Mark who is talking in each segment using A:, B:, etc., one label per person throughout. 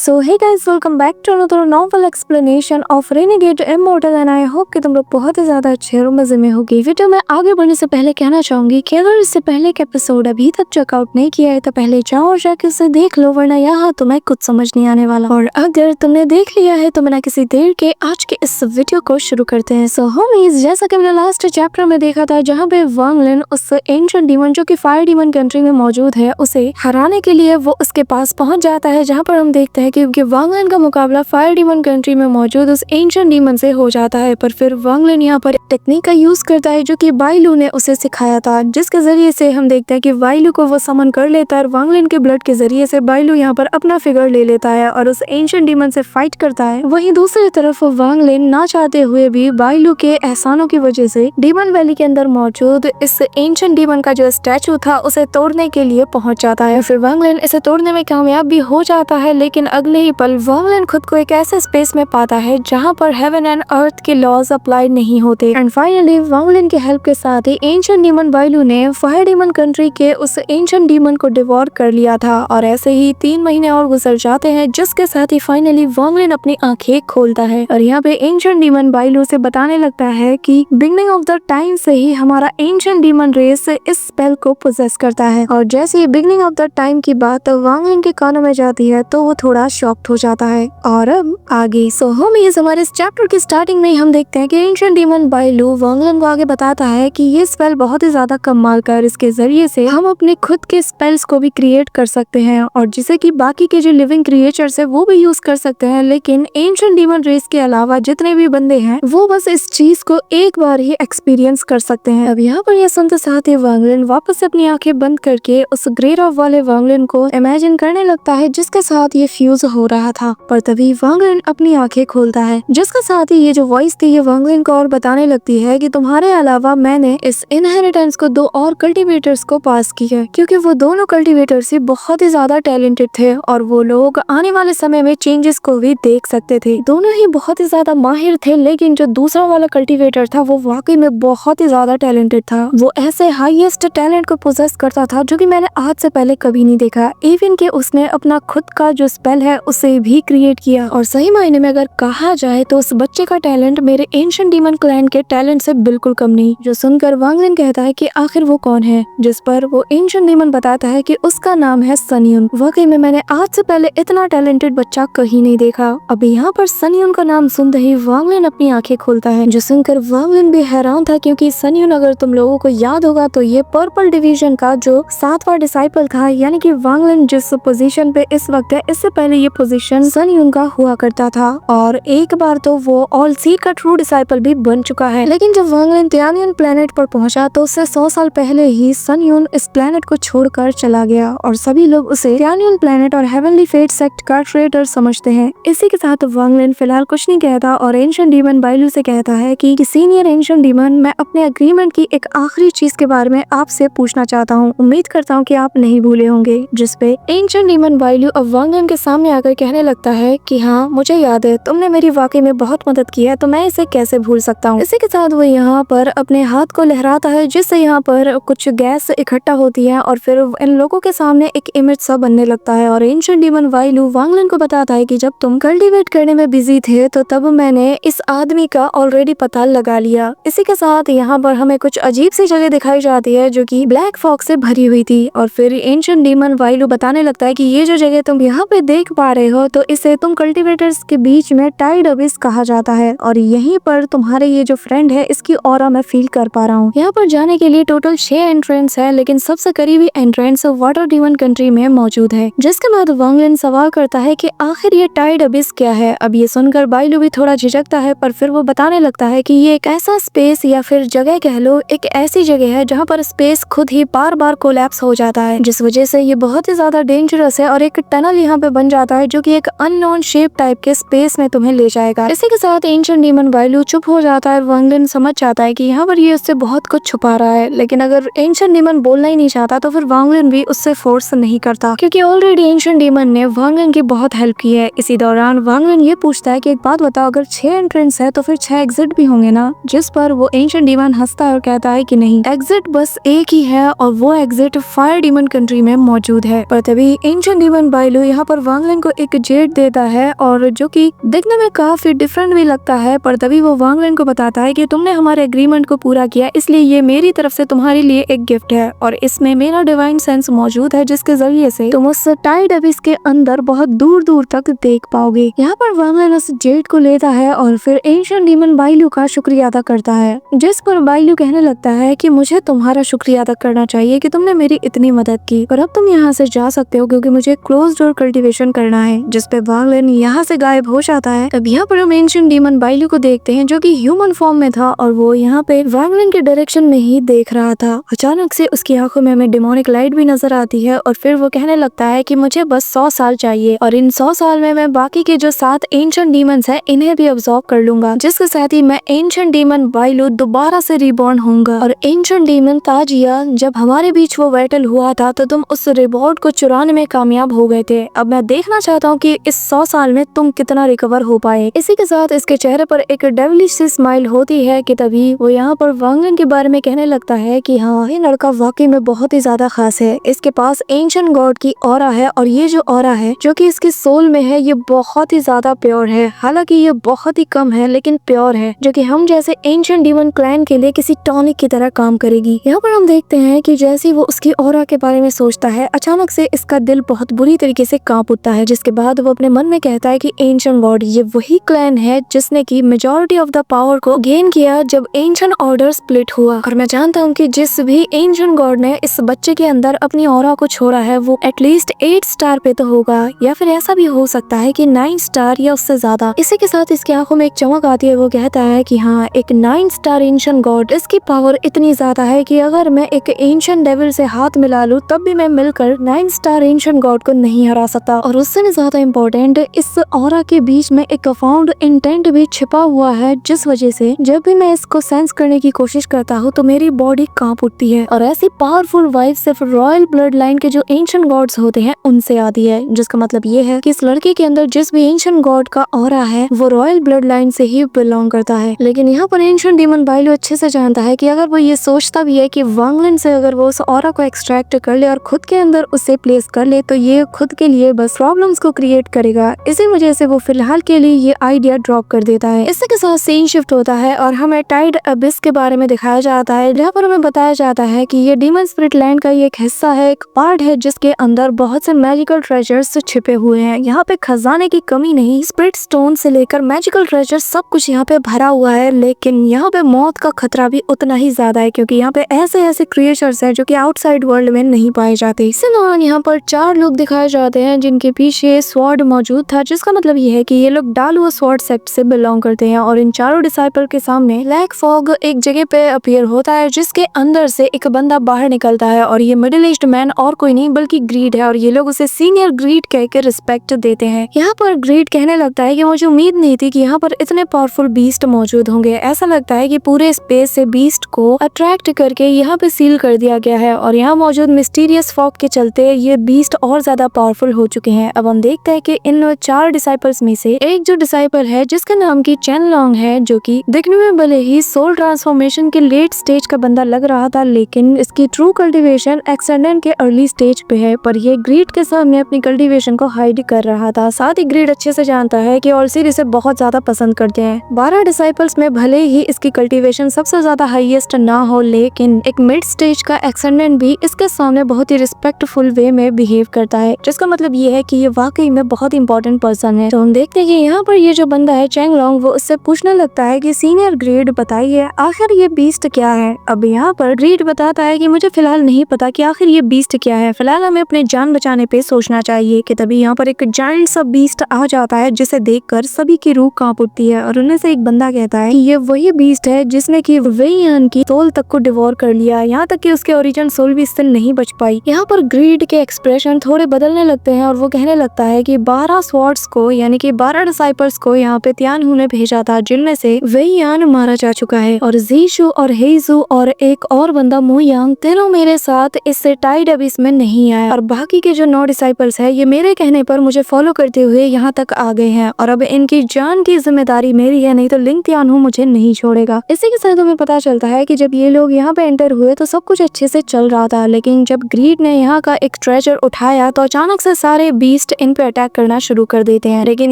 A: So hey guys, welcome back to another novel explanation of Renegade Immortal and I hope कि तुम लोग बहुत ही ज्यादा अच्छे और मजे में होगी। वीडियो में आगे बढ़ने से पहले कहना चाहूंगी कि अगर इससे पहले के एपिसोड अभी तक चेकआउट नहीं किया है तो पहले जाओ और जाके उसे देख लो, वरना यहाँ तुम्हें कुछ समझ नहीं आने वाला। और अगर तुमने देख लिया है तो बिना किसी देर के आज के इस वीडियो को शुरू करते हैं। सो होमीज, जैसा कि मैंने लास्ट चैप्टर में देखा था जहाँ पे वांग लिन उस एंशिएंट डीमन जो कि फायर डीमन कंट्री में मौजूद है उसे हराने के लिए वो उसके पास पहुंच जाता है, जहाँ पर हम देखते हैं कि वांग लिन का मुकाबला फायर डीमन कंट्री में मौजूद उस एंशिएंट डीमन से हो जाता है। पर फिर वांग लिन यहाँ पर टेक्निक का यूज करता है जो कि बाइलू ने उसे सिखाया था, जिसके जरिए से हम देखते हैं कि बाइलू को वो समन कर लेता है और वांग लिन के ब्लड के जरिए से बाइलू यहाँ पर अपना फिगर ले लेता है और उस एंशिएंट डीमन से फाइट करता है। वहीं दूसरी तरफ वांग लिन ना चाहते हुए भी बाइलू के एहसानों की वजह से डीमन वैली के अंदर मौजूद इस एंशिएंट डीमन का जो स्टैचू था उसे तोड़ने के लिए पहुंच जाता है। फिर वांग लिन इसे तोड़ने में कामयाब भी हो जाता है, लेकिन अगले ही पल वांग लिन खुद को एक ऐसे स्पेस में पाता है जहां पर हेवन एंड अर्थ के लॉज अप्लाई नहीं होते। एंड फाइनली वांग लिन के हेल्प के साथ ही एंशिएंट डीमन बाइलू ने फायर डीमन कंट्री के उस एंशिएंट डीमन को डिवोर कर लिया था। और ऐसे ही 3 महीने और गुजर जाते हैं, जिसके साथ ही फाइनली वांग लिन अपनी आंखें खोलता है और यहाँ पे एंशिएंट डीमन बाइलू से बताने लगता है कि बिगिनिंग ऑफ द टाइम से ही हमारा एंशिएंट डीमन रेस इस स्पेल को पोजेस करता है। और जैसे ही बिगिनिंग ऑफ द टाइम की बात वांग लिन के कानों में जाती है तो वो थोड़ा शॉक्ड हो जाता है। और अब आगे सो होमीज, हमारे इस चैप्टर की स्टार्टिंग में हम देखते हैं कि एंशिएंट डीमन बाइलू वांग लिन को आगे बताता है कि ये स्पेल बहुत ही ज्यादा कमाल का, इसके जरिए से हम अपने खुद के स्पेल्स को भी क्रिएट कर सकते हैं और जिसे कि बाकी के जो लिविंग क्रिएचर्स है वो भी यूज कर सकते हैं, लेकिन एंशिएंट डीमन रेस के अलावा जितने भी बंदे हैं वो बस इस चीज को एक बार ही एक्सपीरियंस कर सकते हैं। अब यहाँ पर यह सुनते साथ ही वांग लिन वापस से अपनी आंखें बंद करके उस ग्रे रॉक वाले वांग लिन को इमेजिन करने लगता है जिसके साथ ये फ्यूज हो रहा था। पर तभी वांग लिन अपनी आंखें खोलता है, जिसके साथ ही ये जो वॉइस थी ये वांग लिन को और बताने लगती है कि तुम्हारे अलावा मैंने इस इनहेरिटेंस को 2 और कल्टीवेटर्स को पास की है, क्योंकि वो दोनों कल्टीवेटर्स ही बहुत ही ज्यादा टैलेंटेड थे और वो लोग आने वाले समय में चेंजेस को भी देख सकते थे। दोनों ही बहुत ही ज्यादा माहिर थे, लेकिन जो दूसरा वाला कल्टीवेटर था वो वाकई में बहुत ही ज्यादा टैलेंटेड था। वो ऐसे हाईएस्ट टैलेंट को पोजेस करता था जो कि मैंने आज से पहले कभी नहीं देखा। इवन कि उसने अपना खुद का जो स्पेल है उसे भी क्रिएट किया। और सही मायने में अगर कहा जाए तो उस बच्चे का टैलेंट मेरे एंशिएंट डीमन क्लैन के टैलेंट से बिल्कुल कम नहीं। जो सुनकर वांग लिन कहता है कि आखिर वो कौन है, जिस पर वो एंशिएंट डीमन बताता है कि उसका नाम है सन यून। वाकई में मैंने आज से पहले इतना टैलेंटेड बच्चा कहीं नहीं देखा। अब यहाँ पर सन यून का नाम सुनते ही वांग लिन अपनी आंखें खोलता है, जो सुनकर वांग लिन भी हैरान था, क्योंकि सन यून अगर तुम लोगों को याद होगा तो ये पर्पल डिवीजन का जो 7वां डिसाइपल था, यानी कि वांग लिन जिस पोजीशन पे इस वक्त है इससे पहले ये पोजीशन सन यून का हुआ करता था और एक बार तो वो ऑल सीड का ट्रू डिसाइपल भी बन चुका है। लेकिन जब वांग लिन तियानियन प्लेनेट पर पहुंचा तो उससे 100 साल पहले ही सन यून इस प्लेनेट को छोड़कर चला गया और सभी लोग उसे तियानियन प्लेनेट और हेवनली फेट सेक्ट का ट्रेटर समझते हैं। इसी के साथ वांग लिन फिलहाल कुछ नहीं कहता और एंशिएंट डीमन बाइलू से कहता है कि सीनियर एंशिएंट डीमन, मैं अपने एग्रीमेंट की एक आखिरी चीज के बारे में आपसे पूछना चाहता हूँ। उम्मीद करता हूँ कि आप नहीं भूले होंगे। जिसपे एंशिएंट डीमन बाइलू अब वांग लिन के सामने आकर कहने लगता है कि हाँ, मुझे याद है, तुमने मेरी वाकई में बहुत मदद की है, तो मैं इसे कैसे भूल सकता हूँ। इसी के साथ वो यहाँ पर अपने हाथ को लहराता है, जिससे यहाँ पर कुछ गैस इकट्ठा होती है और फिर इन लोगों के सामने एक इमेज सा बनने लगता है। और एंशिएंट डीमन बाइलू वांग लिन को बताता है कि जब तुम कल्टीवेट करने में बिजी थे तो तब मैंने इस आदमी का ऑलरेडी पता लगा लिया। इसी के साथ यहाँ पर हमें कुछ अजीब सी जगह दिखाई जाती है जो कि ब्लैक फॉग से भरी हुई थी और फिर एंशिएंट डीमन बाइलू बताने लगता है कि ये जो जगह तुम यहाँ पे देख पा रहे हो तो इसे तुम कल्टीवेटर्स के बीच में टाइड अबिस कहा जाता है और यहीं पर तुम्हारे ये जो फ्रेंड है इसकी ऑरा मैं फील कर पा रहा हूँ। यहाँ पर जाने के लिए टोटल 6 एंट्रेंस है, लेकिन सबसे करीबी एंट्रेंस वाटर डीमन कंट्री में मौजूद है। जिसके बाद वांग लिन सवाल करता है कि आखिर ये टाइड अबिस क्या है। अब ये सुनकर बाइलू भी थोड़ा झिझकता है, पर फिर वो बताने लगता है कि ये एक ऐसा स्पेस या फिर जगह कह लो, एक ऐसी जगह है जहाँ पर स्पेस खुद ही बार बार कोलैप्स हो जाता है, जिस वजह से ये बहुत ही ज्यादा डेंजरस है और एक टनल यहाँ पे बन जाता है जो कि एक अननोन शेप टाइप के स्पेस में तुम्हें ले जाएगा। इसी के साथ एंशिएंट डीमन बाइलू चुप हो जाता है। वांग लिन समझ जाता है कि यहाँ पर ये उससे बहुत कुछ छुपा रहा है, लेकिन अगर एंशिएंट डीमन बोलना ही नहीं चाहता तो फिर वांग लिन भी उससे फोर्स नहीं करता, क्योंकि ऑलरेडी एंशिएंट डीमन ने वांग लिन की बहुत हेल्प की है। इसी दौरान वांग लिन ये पूछता है कि एक बात बताओ, अगर 6 एंट्रेंस है तो फिर 6 एग्जिट भी होंगे ना। जिस पर वो एंशिएंट डीमन हंसता है और कहता है कि नहीं, एग्जिट बस एक ही है और वो एग्जिट फायर डीमन कंट्री में मौजूद है। पर तभी एंशिएंट डीमन बाइलू यहाँ पर वांग लिन लिन को एक जेट देता है और जो कि देखने में काफी डिफरेंट भी लगता है, पर तभी वो वांग लिन को बताता है कि तुमने हमारे एग्रीमेंट को पूरा किया, इसलिए ये मेरी तरफ से तुम्हारे लिए एक गिफ्ट है और इसमें मेरा डिवाइन सेंस मौजूद है जिसके जरिए से तुम उस टाइड अबिस के अंदर बहुत दूर दूर तक देख पाओगे। यहाँ पर वांग लिन उस जेट को लेता है और फिर एंशिएंट डीमन बाइलू का शुक्रिया अदा करता है, जिस पर बाइलू कहने लगता है कि मुझे तुम्हारा शुक्रिया अदा करना चाहिए कि तुमने मेरी इतनी मदद की, और अब तुम यहाँ से जा सकते हो क्योंकि मुझे क्लोज डोर कल्टीवेशन करना है। जिस पे वांग लिन यहाँ से गायब हो जाता है। तब यहाँ पर हम एंशिएंट डीमन बाइलू को देखते हैं जो कि ह्यूमन फॉर्म में था और वो यहाँ पे वांग लिन के डायरेक्शन में ही देख रहा था। अचानक से उसकी आंखों में हमें डिमोनिक लाइट भी नजर आती है और फिर वो कहने लगता है कि मुझे बस 100 साल चाहिए और इन 100 साल में मैं बाकी के जो 7 एंशिएंट डीमंस हैं इन्हें भी अब्सॉर्ब कर लूंगा, जिसके साथ ही मैं एंशिएंट डीमन बाइलू दोबारा से रिबॉर्न होऊंगा। और एंशिएंट डीमन ताजिया, जब हमारे बीच वो बैटल हुआ था तो तुम उस रिवॉर्ड को चुराने में कामयाब हो गए थे। अब मैं देखना चाहता हूँ कि इस 100 साल में तुम कितना रिकवर हो पाए। इसी के साथ इसके चेहरे पर एक डेविलिश सी स्माइल होती है कि तभी वो यहाँ पर वांग लिन के बारे में कहने लगता है कि हाँ, ये लड़का वाकई में बहुत ही ज्यादा खास है। इसके पास एंशिएंट गॉड की ऑरा है और ये जो ऑरा है जो कि इसके सोल में है ये बहुत ही ज्यादा प्योर है। हालांकि ये बहुत ही कम है लेकिन प्योर है, जो कि हम जैसे एंशिएंट डीमन क्लैन के लिए किसी टॉनिक की तरह काम करेगी। यहाँ पर हम देखते हैं कि जैसे वो उसकी ऑरा के बारे में सोचता है, अचानक से इसका दिल बहुत बुरी तरीके से कांप उठता है, जिसके बाद वो अपने मन में कहता है कि एंशिएंट गॉड ये वही क्लैन है जिसने की मेजॉरिटी ऑफ द पावर को गेन किया जब एंशिएंट ऑर्डर स्प्लिट हुआ। और मैं जानता हूँ कि जिस भी एंशिएंट गॉड ने इस बच्चे के अंदर अपनी ऑरा को छोड़ा है वो एटलीस्ट 8 स्टार पे तो होगा, या फिर ऐसा भी हो सकता है कि 9 स्टार या उससे ज्यादा। इसी के साथ इसकी आंखों में एक चमक आती है। वो कहता है कि हाँ, एक 9 स्टार एंशिएंट गॉड, इसकी पावर इतनी ज्यादा है कि अगर मैं एक एंशिएंट डेविल से हाथ मिला लूं तब भी मैं मिलकर 9 स्टार एंशिएंट गॉड को नहीं हरा सकता। और उससे भी ज्यादा इम्पोर्टेंट, इस ऑरा के बीच में एक अफाउंड इंटेंट भी छिपा हुआ है, जिस वजह से जब भी मैं इसको सेंस करने की कोशिश करता हूँ तो मेरी बॉडी कांप उठती है। और ऐसी पावरफुल वाइफ सिर्फ रॉयल ब्लड लाइन के जो एंशिएंट गॉड्स होते हैं उनसे आती है, जिसका मतलब ये है कि इस लड़के के अंदर जिस भी एंशिएंट गॉड का ऑरा है वो रॉयल ब्लड लाइन से ही बिलोंग करता है। लेकिन यहाँ पर एंशिएंट डीमन बाइलू अच्छे से जानता है कि अगर वो ये सोचता भी है कि वांग लिन से अगर वो उस ऑरा को एक्सट्रैक्ट कर ले और खुद के अंदर उसे प्लेस कर ले तो ये खुद के लिए बस प्रॉब्लम्स को क्रिएट करेगा। इसी वजह से वो फिलहाल के लिए ये आइडिया ड्रॉप कर देता है। इसी के साथ सीन शिफ्ट होता है और हमें टाइड अबिस के बारे में दिखाया जाता है, जहाँ पर हमें बताया जाता है कि ये डीमन स्पिरिट लैंड का ये एक हिस्सा है, एक पार्ट है जिसके अंदर बहुत से मैजिकल ट्रेजर्स छिपे हुए हैं। यहाँ पे खजाने की कमी नहीं, स्पिरिट स्टोन से लेकर मैजिकल ट्रेजर सब कुछ यहाँ पे भरा हुआ है। लेकिन यहाँ पे मौत का खतरा भी उतना ही ज्यादा है क्योंकि यहाँ पे ऐसे ऐसे क्रिएचर्स हैं जो कि आउटसाइड वर्ल्ड में नहीं पाए जाते। इसके दौरान यहाँ पर 4 लोग दिखाए जाते हैं जिनके पीछे स्वॉर्ड मौजूद था, जिसका मतलब ये है कि ये लोग डालुआ स्वॉर्ड सेक्ट से बिलोंग करते हैं। और इन चारों डिसाइपल के सामने ब्लैक फॉग एक जगह पे अपीयर होता है जिसके अंदर से एक बंदा बाहर निकलता है और ये मिडिल एज्ड मैन और कोई नहीं बल्कि ग्रीड है और ये लोग उसे सीनियर ग्रीड कह के रिस्पेक्ट देते हैं। यहाँ पर ग्रीड कहने लगता है कि मुझे उम्मीद नहीं थी कि यहाँ पर इतने पावरफुल बीस्ट मौजूद होंगे। ऐसा लगता है कि पूरे स्पेस से बीस्ट को अट्रैक्ट करके यहाँ पे सील कर दिया गया है और यहाँ मौजूद मिस्टीरियस फॉग के चलते ये बीस्ट और ज्यादा पावरफुल हो चुके हैं। अब हम देखते हैं कि इन 4 डिसाइपल्स में से एक जो डिसाइपल है जिसके नाम की चेन लॉन्ग है, जो कि देखने में भले ही सोल ट्रांसफॉर्मेशन के लेट स्टेज का बंदा लग रहा था लेकिन इसकी ट्रू कल्टीवेशन एक्सटेंडेंट के अर्ली स्टेज पे है, पर ये ग्रीड के सामने अपनी कल्टीवेशन को हाइड कर रहा था। साथ ही ग्रीड अच्छे से जानता है कि ऑलसीर इसे बहुत ज्यादा पसंद करते हैं। 12 डिसाइपल्स में भले ही इसकी कल्टीवेशन सबसे ज्यादा हाईएस्ट ना हो लेकिन एक मिड स्टेज का एक्सटेंडेंट भी इसके सामने बहुत ही रिस्पेक्टफुल वे में बिहेव करता है, जिसका मतलब ये है कि ये वाकई में बहुत इंपॉर्टेंट पर्सन है। तो हम देखते हैं कि यहाँ पर ये जो बंदा है चेंग लॉन्ग, वो उससे पूछने लगता है कि सीनियर ग्रीड बताइए आखिर ये बीस्ट क्या है। अब यहाँ पर ग्रीड बताता है कि मुझे फिलहाल नहीं पता कि आखिर ये बीस्ट क्या है, फिलहाल हमें अपने जान बचाने पे सोचना चाहिए। कि तभी यहाँ पर एक जायंट सा बीस्ट आ जाता है जिसे देखकर सभी की रूह कांप उठती है और उनमें से एक बंदा कहता है कि ये वही बीस्ट है जिसने की वेइयान की सोल तक को डिवोर कर लिया, यहाँ तक कि उसके ओरिजिन सोल भी इससे नहीं बच पाई। यहाँ पर ग्रीड के एक्सप्रेशन थोड़े बदलने लगते हैं और वो कहने लगता है कि 12 स्वॉर्ड्स को यानी कि 12 डिसाइपल्स को यहाँ पे तियानहू ने भेजा था, जिनमें से वेइयान मारा जा चुका है और जीशु और हेजू और एक और बंदा मुयांग तीनों मेरे साथ इससे टाइड अबिस में नहीं आया और बाकी के जो 9 डिसाइपल्स है ये मेरे कहने पर मुझे फॉलो करते हुए यहाँ तक आ गए हैं और अब इनकी जान की जिम्मेदारी मेरी है, नहीं तो लिंग तियानहू मुझे नहीं छोड़ेगा। इसी के साथ हमें पता चलता है कि जब ये लोग यहाँ पे एंटर हुए तो सब कुछ अच्छे से चल रहा था, लेकिन जब ग्रीड ने यहाँ का एक ट्रेजर उठाया तो अचानक से सारे बीस्ट बीस्ट इन पे अटैक करना शुरू कर देते हैं। लेकिन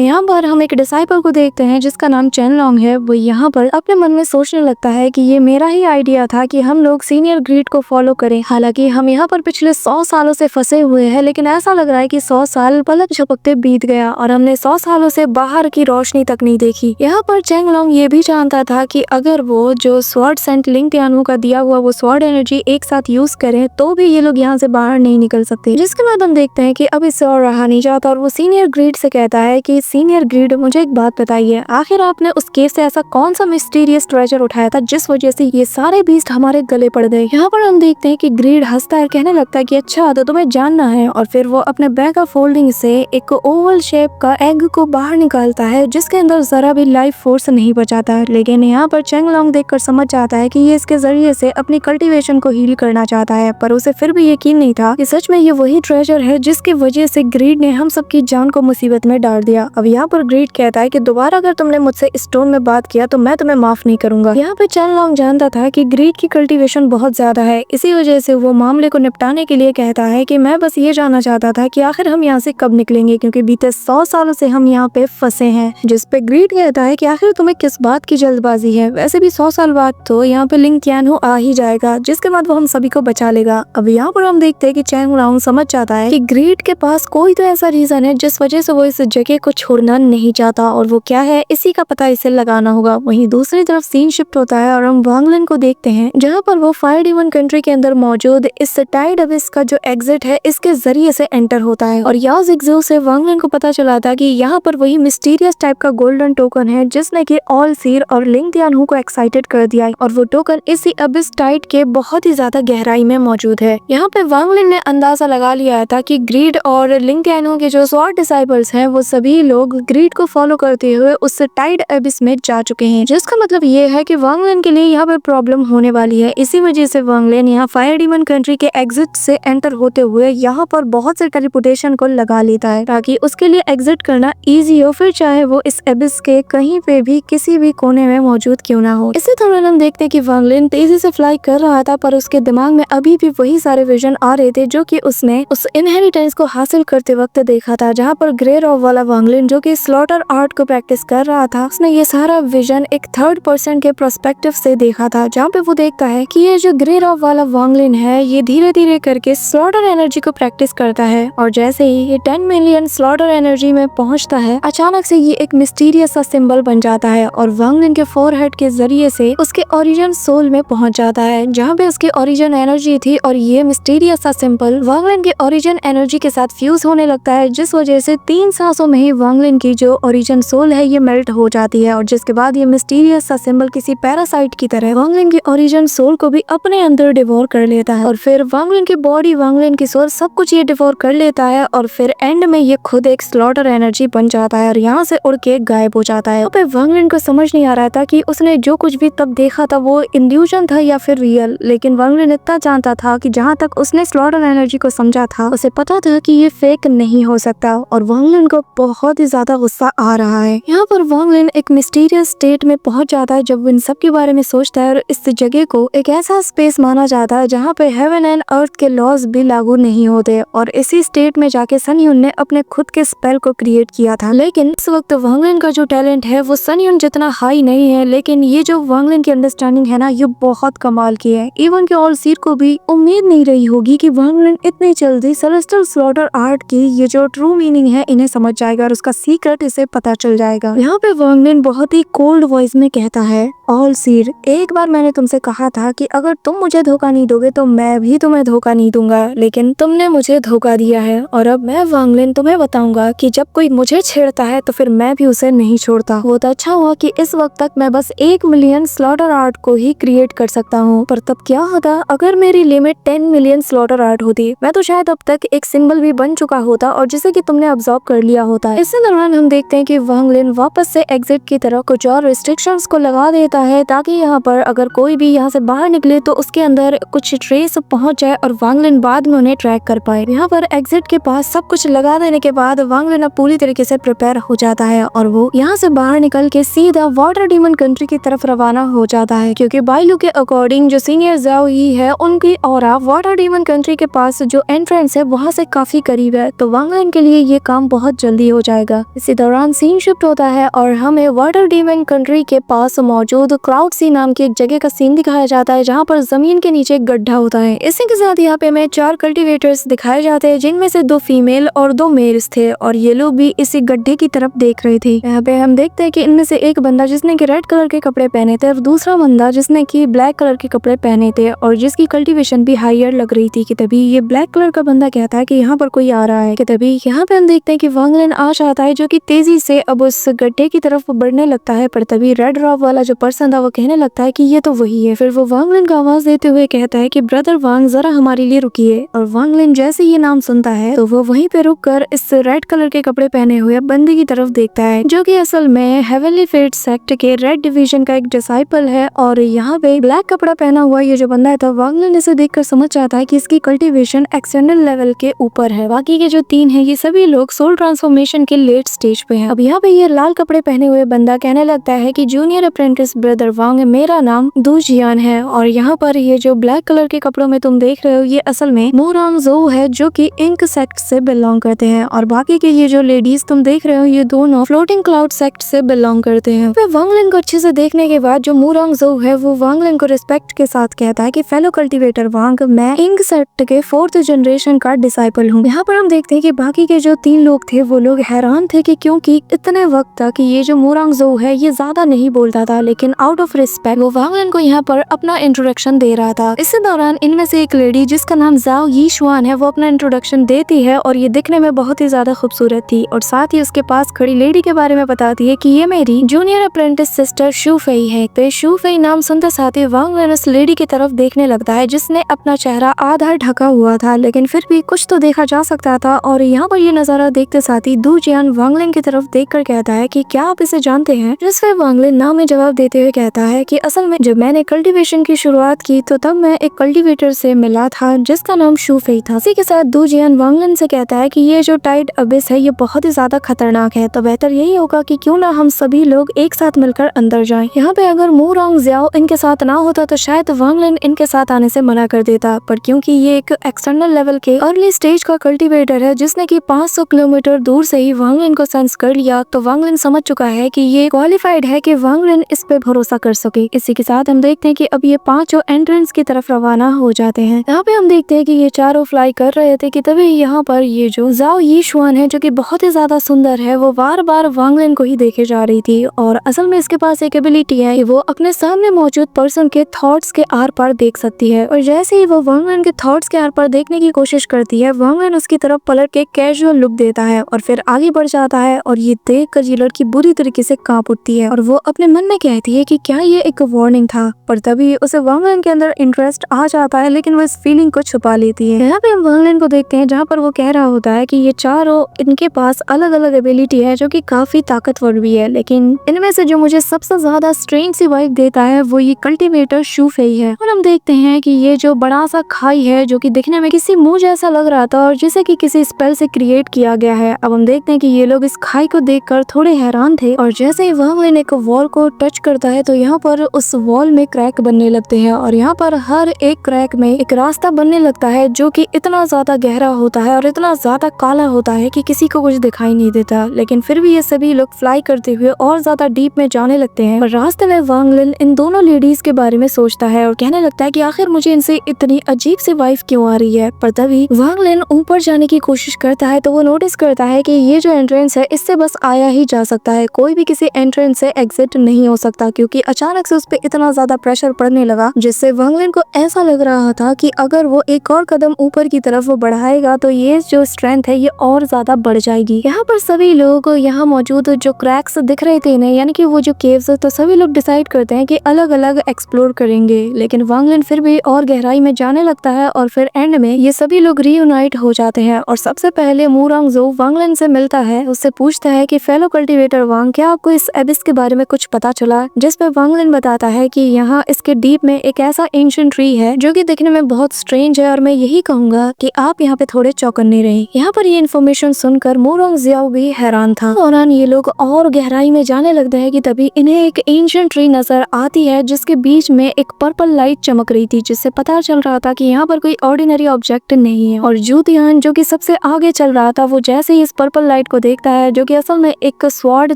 A: यहाँ पर हम एक डिसाइपल को देखते हैं जिसका नाम चेन लॉन्ग है। वो यहाँ पर अपने मन में सोचने लगता है कि ये मेरा ही आइडिया था कि हम लोग सीनियर ग्रीड को फॉलो करें। हालांकि हम यहाँ पर पिछले 100 सालों से फंसे हुए हैं, लेकिन ऐसा लग रहा है कि 100 साल पलक झपकते बीत गया और हमने 100 सालों से बाहर की रोशनी तक नहीं देखी। यहाँ पर चेंग लॉन्ग ये भी जानता था कि अगर वो जो स्वॉर्ड सेंट लिंग तियानु का दिया हुआ वो स्वॉर्ड एनर्जी एक साथ यूज करें तो भी ये लोग यहाँ से बाहर नहीं निकल सकते। जिसके बाद हम देखते हैं कि अब इससे और रहा नहीं जाता और वो सीनियर ग्रीड से कहता है कि सीनियर ग्रीड, मुझे एक बात बताइए, आखिर आपने उस केव से ऐसा कौन सा मिस्टीरियस ट्रेजर उठाया था जिस वजह से ये सारे बीस्ट हमारे गले पड़ गए। यहाँ पर हम देखते हैं कि ग्रीड हंसता है, कहने लगता है कि अच्छा तो तुम्हें जानना है, और फिर वो अपने बैग ऑफ होल्डिंग से एक ओवल शेप का एग को बाहर निकालता है जिसके अंदर जरा भी लाइफ फोर्स नहीं बचाता है। लेकिन यहाँ पर चेंग लॉन्ग देखकर समझ जाता है कि ये इसके जरिए से अपनी कल्टीवेशन को हील करना चाहता है, पर उसे फिर भी यकीन नहीं था कि सच में ये वही ट्रेजर है जिसकी वजह से ग्रीड ने हम सबकी जान को मुसीबत में डाल दिया। अब यहाँ पर ग्रीड कहता है कि दोबारा अगर तुमने मुझसे स्टोन में बात किया तो मैं तुम्हें माफ नहीं करूंगा। यहाँ पे चेंग लॉन्ग जानता था कि ग्रीड की कल्टीवेशन बहुत ज्यादा है, इसी वजह से वो मामले को निपटाने के लिए कहता है कि मैं बस ये जानना चाहता था कि आखिर हम यहाँ से कब निकलेंगे, क्योंकि बीते 100 सालों से हम यहाँ पे फंसे हैं। जिस पे ग्रीड कहता है कि आखिर तुम्हें किस बात की जल्दबाजी है, वैसे भी 100 साल बाद तो यहाँ पे लिंग तियानु आ ही जाएगा, जिसके बाद वो हम सभी को बचा लेगा। अब यहाँ पर हम देखते हैं कि चेंग लॉन्ग समझ जाता है कि ग्रीड के पास कोई तो ऐसा रीजन है जिस वजह से वो इस जगह को छोड़ना नहीं चाहता, और वो क्या है इसी का पता इसे लगाना होगा। वहीं दूसरी तरफ सीन शिफ्ट होता है और हम वांगलिन को देखते हैं जहाँ पर वो फायर डिमन कंट्री के अंदर मौजूद इस टाइड अबिस का जो एग्जिट है इसके जरिए से एंटर होता है। और याओ ज़िगज़ू से वांगलिन को पता चला था कि यहाँ पर वही मिस्टीरियस टाइप का गोल्डन टोकन है जिसने कि ऑल सीर और लिंग तियानु को एक्साइटेड कर दिया, और वो टोकन इसी अबिस टाइड के बहुत ही ज्यादा गहराई में मौजूद है। यहाँ पे वांगलिन ने अंदाजा लगा लिया था कि ग्रीड और लिंग तियानु के जो स्वॉर्ड डिसाइपल्स हैं वो सभी लोग ग्रीड को फॉलो करते हुए उस टाइड अबिस में जा चुके हैं, जिसका मतलब ये है कि वांगलिन के लिए यहाँ पर प्रॉब्लम होने वाली है। इसी वजह से वांगलिन यहाँ फायर डिमन कंट्री के एग्जिट से एंटर होते हुए यहाँ पर बहुत से टेलीपोर्टेशन को लगा लेता है ताकि उसके लिए एग्जिट करना इजी हो, फिर चाहे वो इस एबिस के कहीं पे भी किसी भी कोने में मौजूद क्यों ना हो। इसी दौरान हम देखते हैं कि वांगलिन तेजी से फ्लाई कर रहा था, पर उसके दिमाग में अभी भी वही सारे विजन आ रहे थे जो कि उसने उस इनहेरिटेंस को हासिल करते वक्त देखा था, जहाँ पर ग्रे रॉब वाला वांगलिन जो कि स्लॉटर आर्ट को प्रैक्टिस कर रहा था, उसने ये सारा विजन एक थर्ड पर्सन के पर्सपेक्टिव से देखा था, जहाँ पे वो देखता है कि ये जो ग्रे रॉब वाला वांगलिन है ये धीरे धीरे करके स्लॉटर एनर्जी को प्रैक्टिस करता है, और जैसे ही ये 10 मिलियन स्लॉटर एनर्जी में पहुंचता है अचानक से ये एक मिस्टीरियस सा सिंबल बन जाता है और वांगलिन के फोरहेड के जरिए से उसके ओरिजिन सोल में पहुंच जाता है, जहाँ पे उसकी ओरिजिन एनर्जी थी, और ये मिस्टीरियस सा सिंबल वांगलिन के ओरिजिन एनर्जी के साथ फ्यूज होने लगता है, जिस वजह से 3 सांसों में ही वांगलिन की जो ओरिजिन सोल है ये मेल्ट हो जाती है, और जिसके बाद ये मिस्टीरियस सा सिंबल किसी पैरासाइट की तरह वांगलिन की ओरिजिन सोल को भी अपने अंदर डिवोर कर लेता है, और फिर वांगलिन की बॉडी, वांगलिन की सोल, सब कुछ ये डिवोर कर लेता है, और फिर एंड में ये खुद एक स्लॉटर एनर्जी बन जाता है और यहाँ से उड़ के गायब हो जाता है। तो वांगलिन को समझ नहीं आ रहा था कि उसने जो कुछ भी तब देखा था वो इल्यूजन था या फिर रियल, लेकिन वांगलिन इतना जानता था कि जहाँ तक उसने स्लॉटर एनर्जी को समझा था उसे पता था कि ये फेक नहीं हो सकता, और वांगलिन को बहुत ही ज्यादा गुस्सा आ रहा है। यहाँ पर वांगलिन एक मिस्टीरियस स्टेट में पहुंच जाता है जब वो इन सब के बारे में सोचता है, और इस जगह को एक ऐसा स्पेस माना जाता है जहाँ पे हेवन एंड अर्थ के लॉज भी लागू नहीं होते, और इसी स्टेट में जाके सन यून ने अपने खुद के स्पेल को क्रिएट किया था। लेकिन इस वक्त वांगलिन का जो टैलेंट है वो सन यून जितना हाई नहीं है, लेकिन ये जो वांगलिन की अंडरस्टैंडिंग है ना ये बहुत कमाल की है। इवन के ऑल सीर को भी उम्मीद नहीं रही होगी कि वांगलिन इतनी जल्दी सेलेस्टियल स्लॉटर आर्ट की ये जो ट्रू मीनिंग है इन्हें समझ जाएगा और उसका सीक्रेट इसे पता चल जाएगा। यहाँ पे वांगलिन बहुत ही कोल्ड वॉइस में कहता है, ऑल सीर, एक बार मैंने तुमसे कहा था कि अगर तुम मुझे धोखा नहीं दोगे तो मैं भी तुम्हें धोखा नहीं दूंगा, लेकिन तुमने मुझे धोखा दिया है, और अब मैं वांगलिन तुम्हें बताऊंगा कि जब कोई मुझे छेड़ता है तो फिर मैं भी उसे नहीं छोड़ता। वो तो अच्छा हुआ कि इस वक्त तक मैं बस 1 मिलियन स्लॉटर आर्ट को ही क्रिएट कर सकता हूँ, पर तब क्या होता अगर मेरी लिमिट 10 मिलियन स्लॉटर आर्ट होती, मैं तो शायद अब तक एक सिंबल भी बन चुका होता और जिसे कि तुमने ऑब्जर्व कर लिया होता। इसी दौरान हम देखते हैं कि वांगलिन वापस से एग्जिट की तरफ कुछ और रिस्ट्रिक्शंस को लगा देता है ताकि यहाँ पर अगर कोई भी यहाँ से बाहर निकले तो उसके अंदर कुछ ट्रेस पहुंच जाए और वांगलिन बाद में उन्हें ट्रैक कर पाए। यहाँ पर एग्जिट के पास सब कुछ लगा देने के बाद वांगलिन अब पूरी तरीके से प्रिपेयर हो जाता है और वो यहाँ से बाहर निकल के सीधा वाटर डीमन कंट्री की तरफ रवाना हो जाता है, क्योंकि बाइलू के अकॉर्डिंग जो सीनियर ज़ाओ ही है उनकी ऑरा वाटर डीमन कंट्री के पास जो एंट्रेंस है वहाँ से काफी करीब है। तो वांगलिन के लिए ये काम बहुत जल्दी हो जाएगा। इसी दौरान सीन शिफ्ट होता है और हमें वाटर डीमन कंट्री के पास मौजूद क्लाउड सी नाम की एक जगह का सीन दिखाया जाता है, जहाँ पर जमीन के नीचे एक गड्ढा होता है। इसी के साथ यहाँ पे हमें 4 कल्टीवेटर्स दिखाए जाते हैं, जिनमें से 2 फीमेल और 2 मेल्स थे और ये लोग भी इसी गड्ढे की तरफ देख रहे थे। यहाँ पे हम देखते हैं कि इनमें से एक बंदा जिसने कि रेड कलर के कपड़े पहने थे और दूसरा बंदा जिसने कि ब्लैक कलर के कपड़े पहने थे और जिसकी कल्टीवेशन भी हायर लग रही थी। कि तभी ये ब्लैक कलर का बंदा कहता है कि यहाँ पर कोई आ रहा है। कि तभी यहाँ पे हम देखते हैं कि वांगलिन आ जाता है, जो कि तेजी से अब उस गड्ढे की तरफ बढ़ने लगता है। पर तभी रेड रॉब वाला जो पर्सन था वो कहने लगता है कि ये तो वही है। फिर वो वांगलिन का आवाज देते हुए कहता है कि ब्रदर वांग जरा हमारे लिए रुकिए। और वांगलिन जैसे ये नाम सुनता है तो वो वहीं पे रुककर इस रेड कलर के कपड़े पहने हुए बंदे की तरफ देखता है, जो कि असल में हेवनली फेट सेक्ट के रेड डिवीजन का एक डिसाइपल है। और यहाँ पे ब्लैक कपड़ा पहना हुआ ये जो बंदा था, वांगलिन इसे देखकर समझ जाता है कि इसकी कल्टीवेशन एक्सटर्नल लेवल के ऊपर है। बाकी के जो 3 है ये सभी लोग सोल ट्रांसफॉर्मेशन के लेट स्टेज पे हैं। अब यहाँ पे ये लाल कपड़े पहने हुए बंदा कहने लगता है कि जूनियर अप्रेंटिस ब्रदर वांग, मेरा नाम दू जियान है। और यहाँ पर ये जो ब्लैक कलर के कपड़ों में तुम देख रहे हो ये असल में मोरांग जो है, जो कि इंक सेक्ट से बिलोंग करते हैं। और बाकी के ये जो लेडीज तुम देख रहे हो ये दोनों फ्लोटिंग क्लाउड सेक्ट से बिलोंग करते हैं। फिर वांगलिन को अच्छे से देखने के बाद जो मोरांग जो है वो वांगलिन को रिस्पेक्ट के साथ कहता है कि फेलो कल्टीवेटर वांग, मैं इंक सेक्ट के 4th जनरेशन का डिसाइपल हूँ। यहाँ पर हम देखते हैं कि बाकी के जो 3 लोग थे वो लोग हैरान थे कि क्योंकि इतने वक्त तक ये जो मोरांग जो है ये ज्यादा नहीं बोलता था, लेकिन आउट ऑफ रिस्पेक्ट वो वांगलिन को यहाँ पर अपना इंट्रोडक्शन दे रहा था। इसी दौरान इनमें से एक लेडी जिसका नाम जाओ यीशुआन है वो अपना इंट्रोडक्शन देती है और ये दिखने में बहुत ही ज्यादा खूबसूरत थी। और साथ ही उसके पास खड़ी लेडी के बारे में बताती है कि ये मेरी जूनियर अप्रेंटिस सिस्टर शू फेई है। तो शू फेई नाम सुनते साथ ही वांगलिन उस लेडी की तरफ देखने लगता है जिसने अपना चेहरा आधा ढका हुआ था, लेकिन फिर भी कुछ तो देखा जा सकता था। और यहाँ पर ये नजारा देखते साथ ही दू जियान वांगलिन की तरफ देखकर कहता है कि क्या आप इसे जानते हैं? जिस पर वांगलिन ना में जवाब देते हुए कहता है कि असल में जब मैंने कल्टीवेशन की शुरुआत की तो तब मैं एक कल्टीवेटर से मिला था जिसका नाम शू फेई था। इसी के साथ दू जियान वांगलिन से कहता है कि ये जो टाइड अबिस है ये बहुत ही ज्यादा खतरनाक है, तो बेहतर यही होगा कि क्यों ना हम सभी लोग एक साथ मिलकर अंदर जाएं। यहाँ पे अगर मोरांग ज़ियाओ इनके साथ ना होता तो शायद वांगलिन इनके साथ आने से मना कर देता, पर क्योंकि ये एक एक्सटर्नल लेवल के अर्ली स्टेज का कल्टीवेटर है जिसने कि 500 किलोमीटर दूर से ही वांगलिन को सेंस कर लिया, तो वांगलिन समझ चुका है कि ये क्वालिफाइड है कि वांगलिन इस पे भरोसा कर सके। इसी के साथ हम देखते हैं कि अब ये 5 एंट्रेंस की तरफ रवाना हो जाते हैं। यहाँ पे हम देखते हैं कि ये चारों फ्लाई कर रहे थे कि तभी यहाँ पर ये जो जाओ यीशुआन है जो कि बहुत ही ज्यादा सुंदर है वो बार बार वांगलिन को ही देखे जा रही थी। और असल में इसके पास एक एबिलिटी है कि वो अपने सामने मौजूद पर्सन के थॉट्स के आर पार देख सकती है। और जैसे ही वो वांगलिन के थॉट्स के आर पार देखने की कोशिश करती है, वांगलिन उसकी तरफ पलट के कैजुअल लुक देता है और फिर आगे बढ़ जाता है। और ये देख कर ये लड़की बुरी तरीके से कांप उठती है और वो अपने मन में कहती है कि क्या ये एक वार्निंग था। पर तभी उसे वांगलिन के अंदर इंटरेस्ट आ जाता है, लेकिन वो इस फीलिंग को छुपा लेती है। यहाँ पे हम वांगलिन को देखते हैं जहाँ पर वो कह रहा होता है कि ये चारों इनके पास अलग अलग एबिलिटी है जो कि काफी ताकतवर भी है, लेकिन इनमें से जो मुझे सबसे ज्यादा स्ट्रेंज सी वाइब देता है वो ये कल्टीवेटर शू फेई है। और हम देखते हैं कि ये जो बड़ा सा खाई है जो कि दिखने में किसी मुंह जैसा लग रहा था और जिसे कि किसी स्पेल से क्रिएट किया गया है। अब हम देखते हैं कि ये लोग इस खाई को देखकर थोड़े हैरान थे और जैसे ही वांगलिन एक वॉल को टच करता है तो यहाँ पर उस वॉल में क्रैक बनने लगते हैं और यहाँ पर हर एक क्रैक में एक रास्ता बनने लगता है जो कि इतना ज्यादा गहरा होता है और इतना ज्यादा काला होता है कि किसी को कुछ दिखाई नहीं देता। लेकिन फिर भी ये सभी लोग फ्लाई करते हुए और ज्यादा डीप में जाने लगते हैं। और रास्ते में वांगलिन इन दोनों लेडीज के बारे में सोचता है और कहने लगता है कि आखिर मुझे इनसे इतनी अजीब सी वाइफ क्यों आ रही है। पर तभी वांगलिन ऊपर जाने की कोशिश करता है तो वो नोटिस करता है कि ये जो एंट्रेंस है इससे बस आया ही जा सकता है, कोई भी किसी एंट्रेंस से एग्जिट नहीं हो सकता, क्योंकि अचानक से उस पर इतना ज्यादा प्रेशर पड़ने लगा जिससे वांगलिन को ऐसा लग रहा था कि अगर वो एक और कदम ऊपर की तरफ वो बढ़ाएगा तो ये जो स्ट्रेंथ है ये और ज्यादा बढ़ जाएगी। यहाँ पर सभी लोग यहाँ मौजूद जो क्रैक्स दिख रहे थे इन्हें, यानी कि वो जो केव्स, तो सभी लोग डिसाइड करते हैं कि अलग अलग एक्सप्लोर करेंगे। लेकिन वांगलिन फिर भी और गहराई में जाने लगता है और फिर एंड में ये सभी लोग रीयूनाइट हो जाते हैं। और सबसे पहले मोरांग जो वांगलिन से मिलता है उससे पूछता है कि फेलो कल्टीवेटर वांग, क्या आपको इस एबिस के बारे में कुछ पता चला? जिस पर वांगलिन बताता है कि यहाँ इसके डीप में एक ऐसा एंशिएंट ट्री है जो कि दिखने में बहुत स्ट्रेंज है और मैं यही कहूंगा कि आप यहाँ पे थोड़े चौकन्ने रहे। यहाँ पर ये इन्फॉर्मेशन सुनकर मोरांग ज़ियाओ भी हैरान था। दौरान ये लोग और गहराई में जाने लगते हैं कि तभी इन्हें एक एंशिएंट ट्री नजर आती है जिसके बीच में एक पर्पल लाइट चमक रही थी, जिससे पता चल रहा था कि यहाँ पर कोई ऑर्डिनरी ऑब्जेक्ट नहीं है। और जू तियान जो कि सबसे आगे चल रहा था वो जैसे ही इस पर्पल लाइट को देखता है जो कि असल में एक स्वॉर्ड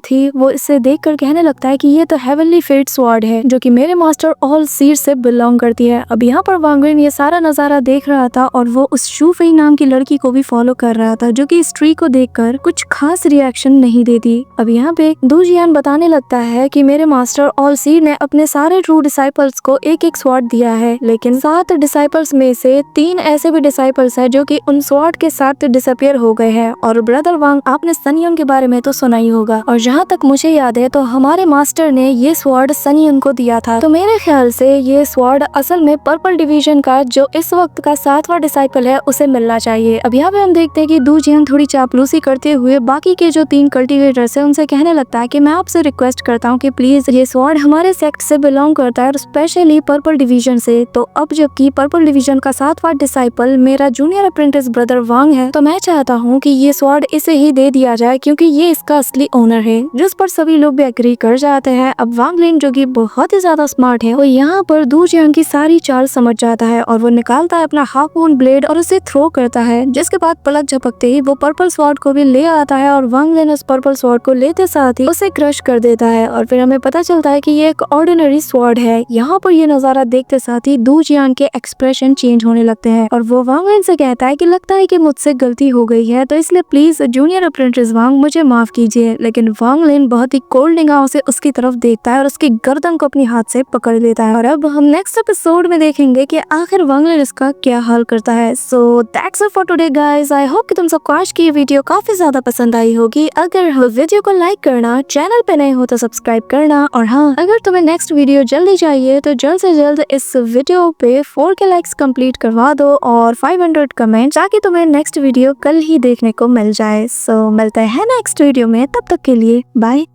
A: थी, वो इसे देखकर कहने लगता है कि ये तो हेवनली फेट स्वॉर्ड है जो कि मेरे मास्टर ऑल सीर से बिलोंग करती है। अब यहाँ पर वांग लिन ये सारा नजारा देख रहा था और वो उस शू फेई नाम की लड़की को भी फॉलो कर रहा था जो कि इस ट्री को देखकर कुछ खास रिएक्शन नहीं देती। अब यहाँ पे दू जियान बताने लगता है कि मेरे मास्टर ऑल सीर ने अपने सारे ट्रू डिसाइपल्स को एक एक स्वॉर्ड दिया है, लेकिन 7 डिसाइपल्स में से 3 ऐसे भी डिसाइपल्स है जो कि उन स्वॉर्ड के साथ डिसअपियर हो गए हैं। और ब्रदर वांग, आपने सन यंग के बारे में तो सुना ही होगा, और जहाँ तक मुझे याद है तो हमारे मास्टर ने ये स्वॉर्ड सन यंग को दिया था। तो मेरे ख्याल से ये स्वॉर्ड असल में पर्पल डिवीजन का जो इस वक्त का 7वां डिसाइपल है उसे मिलना चाहिए। अब यहाँ पे हम देखते हैं कि दू जियान थोड़ी चापलूसी करते हुए बाकी के जो 3 कल्टिवेटर्स है उनसे कहने लगता है कि मैं आपसे रिक्वेस्ट करता हूँ कि प्लीज ये स्वॉर्ड हमारे सेक्ट से बिलोंग करता है और स्पेशली पर्पल डिवीजन से। तो अब जबकि पर्पल डिवीजन का 7वां डिसाइपल मेरा जूनियर अप्रेंटिस ब्रदर वांग है, तो मैं चाहता हूँ कि ये स्वॉर्ड इसे ही दे दिया जाए क्योंकि ये इसका असली ओनर है, जिस पर सभी लोग भी एग्री कर जाते हैं। अब वांग लिन जो कि बहुत ही ज्यादा स्मार्ट है, वो यहाँ पर दू जियान की सारी चाल समझ जाता है और वो निकालता है अपना हार्पून ब्लेड और उसे थ्रो करता है, जिसके बाद पलक झपकते ही वो पर्पल स्वॉर्ड को भी ले आता है और वांग लिन उस पर्पल स्वॉर्ड को लेते साथ ही उसे क्रश कर देता है। और फिर हमें पता चलता है कि ये एक ऑर्डिनरी स्वॉर्ड है। यहाँ पर ये नजारा देखते साथ ही दू जियान के एक्सप्रेशन चेंज होने लगते हैं और वो वांग लिन से कहता है कि लगता है कि मुझसे गलती हो गई है, तो इसलिए प्लीज जूनियर अप्रेंटिस वांग मुझे माफ कीजिए। लेकिन वांग लिन बहुत ही कोल्ड निगाहों से उसकी तरफ देखता है और उसकी गर्दन को अपनी हाथ से पकड़ लेता है। और अब हम नेक्स्ट एपिसोड में देखेंगे कि आखिर वांग लिन इसका क्या हाल करता है। So that's it for today guys. I hope कि तुम सबको आज की ये वीडियो काफी ज्यादा पसंद आई होगी। अगर वीडियो को लाइक करना, चैनल पे नए हो तो सब्सक्राइब करना, और हाँ, अगर तुम्हें नेक्स्ट वीडियो जल्दी चाहिए तो जल्द से जल्द इस वीडियो पे 4K लाइक्स कंप्लीट करवा दो और 500 कमेंट, ताकि तुम्हें नेक्स्ट वीडियो कल ही देखने को मिल जाए। सो मिलते हैं नेक्स्ट वीडियो में, तब तक के लिए बाय।